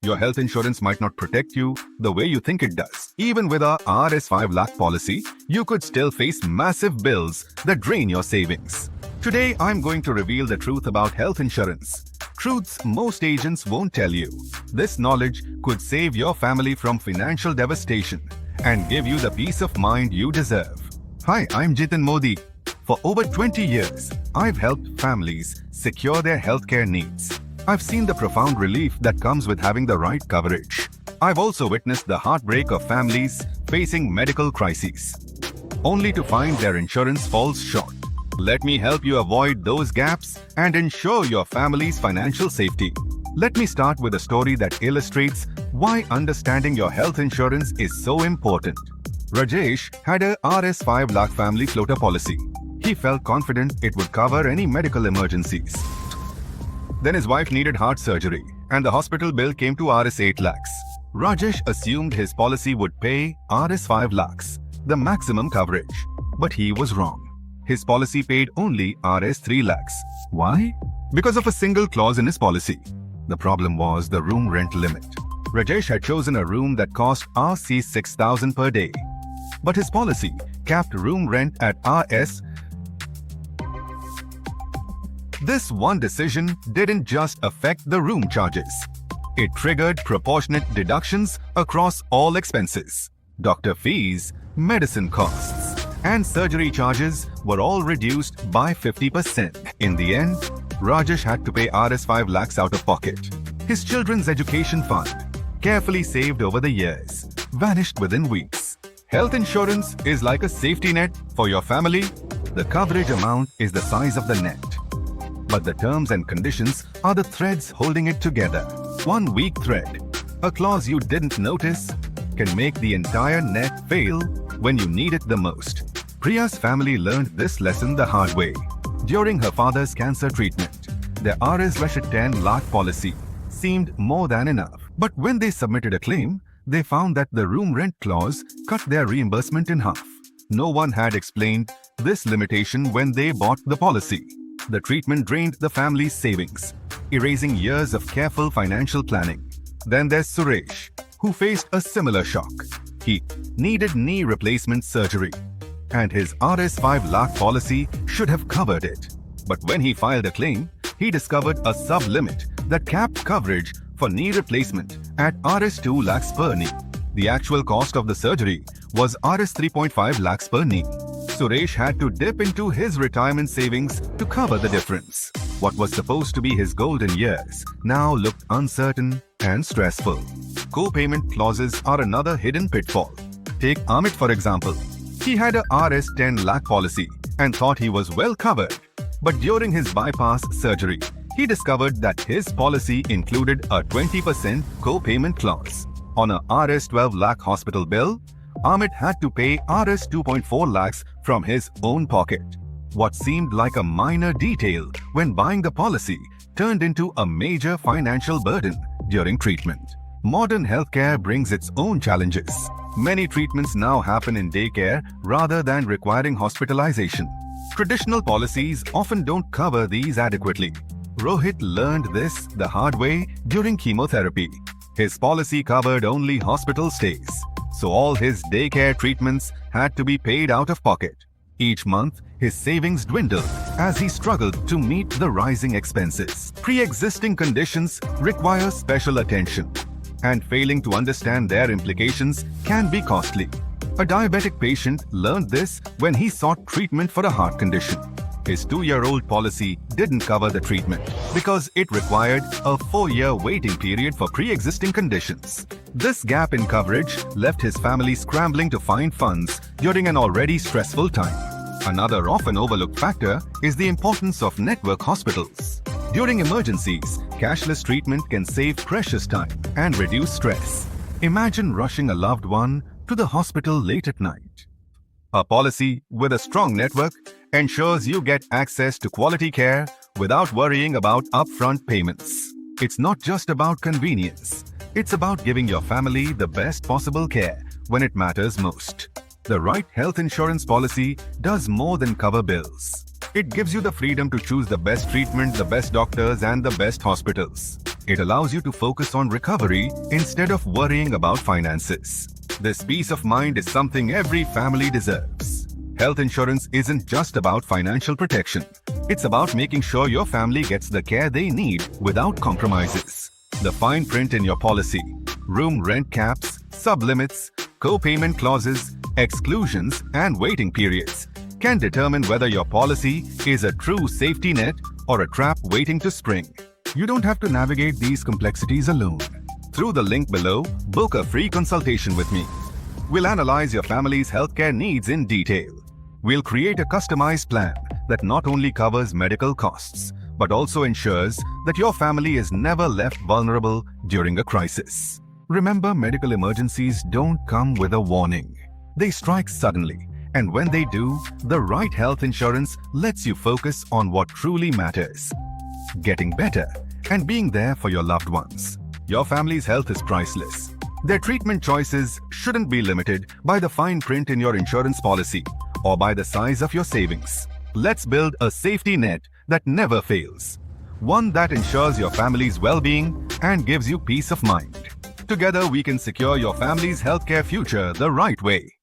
Your health insurance might not protect you the way you think it does. Even with our RS5 lakh policy, you could still face massive bills that drain your savings. Today, I'm going to reveal the truth about health insurance. Truths most agents won't tell you. This knowledge could save your family from financial devastation and give you the peace of mind you deserve. Hi, I'm Jiten Modi. For over 20 years, I've helped families secure their healthcare needs. I've seen the profound relief that comes with having the right coverage. I've also witnessed the heartbreak of families facing medical crises, only to find their insurance falls short. Let me help you avoid those gaps and ensure your family's financial safety. Let me start with a story that illustrates why understanding your health insurance is so important. Rajesh had a RS5 lakh family floater policy. He felt confident it would cover any medical emergencies. Then his wife needed heart surgery, and the hospital bill came to Rs 8 lakhs. Rajesh assumed his policy would pay Rs 5 lakhs, the maximum coverage. But he was wrong. His policy paid only Rs 3 lakhs. Why? Because of a single clause in his policy. The problem was the room rent limit. Rajesh had chosen a room that cost Rs 6,000 per day. But his policy capped room rent at Rs. This one decision didn't just affect the room charges. It triggered proportionate deductions across all expenses. Doctor fees, medicine costs, and surgery charges were all reduced by 50%. In the end, Rajesh had to pay Rs 5 lakhs out of pocket. His children's education fund, carefully saved over the years, vanished within weeks. Health insurance is like a safety net for your family. The coverage amount is the size of the net, but the terms and conditions are the threads holding it together. One weak thread, a clause you didn't notice, can make the entire net fail when you need it the most. Priya's family learned this lesson the hard way. During her father's cancer treatment, their Rs 10 lakh policy seemed more than enough. But when they submitted a claim, they found that the room rent clause cut their reimbursement in half. No one had explained this limitation when they bought the policy. The treatment drained the family's savings, erasing years of careful financial planning. Then there's Suresh, who faced a similar shock. He needed knee replacement surgery, and his Rs 5 lakh policy should have covered it. But when he filed a claim, he discovered a sub-limit that capped coverage for knee replacement at Rs 2 lakhs per knee. The actual cost of the surgery was Rs 3.5 lakhs per knee. Suresh had to dip into his retirement savings to cover the difference. What was supposed to be his golden years now looked uncertain and stressful. Co-payment clauses are another hidden pitfall. Take Amit for example. He had a Rs 10 lakh policy and thought he was well covered. But during his bypass surgery, he discovered that his policy included a 20% co-payment clause. On a Rs 12 lakh hospital bill, Amit had to pay Rs 2.4 lakhs from his own pocket. What seemed like a minor detail when buying the policy turned into a major financial burden during treatment. Modern healthcare brings its own challenges. Many treatments now happen in daycare rather than requiring hospitalization. Traditional policies often don't cover these adequately. Rohit learned this the hard way during chemotherapy. His policy covered only hospital stays, so all his daycare treatments had to be paid out of pocket. Each month, his savings dwindled as he struggled to meet the rising expenses. Pre-existing conditions require special attention, and failing to understand their implications can be costly. A diabetic patient learned this when he sought treatment for a heart condition. His 2-year-old policy didn't cover the treatment because it required a 4-year waiting period for pre-existing conditions. This gap in coverage left his family scrambling to find funds during an already stressful time. Another often overlooked factor is the importance of network hospitals. During emergencies, cashless treatment can save precious time and reduce stress. Imagine rushing a loved one to the hospital late at night. A policy with a strong network ensures you get access to quality care without worrying about upfront payments. It's not just about convenience. It's about giving your family the best possible care when it matters most. The right health insurance policy does more than cover bills. It gives you the freedom to choose the best treatment, the best doctors, and the best hospitals. It allows you to focus on recovery instead of worrying about finances. This peace of mind is something every family deserves. Health insurance isn't just about financial protection. It's about making sure your family gets the care they need without compromises. The fine print in your policy, room rent caps, sublimits, co-payment clauses, exclusions, and waiting periods can determine whether your policy is a true safety net or a trap waiting to spring. You don't have to navigate these complexities alone. Through the link below, book a free consultation with me. We'll analyze your family's healthcare needs in detail. We'll create a customized plan that not only covers medical costs, but also ensures that your family is never left vulnerable during a crisis. Remember, medical emergencies don't come with a warning. They strike suddenly, and when they do, the right health insurance lets you focus on what truly matters: getting better and being there for your loved ones. Your family's health is priceless. Their treatment choices shouldn't be limited by the fine print in your insurance policy or by the size of your savings. Let's build a safety net that never fails. One that ensures your family's well-being and gives you peace of mind. Together, we can secure your family's healthcare future the right way.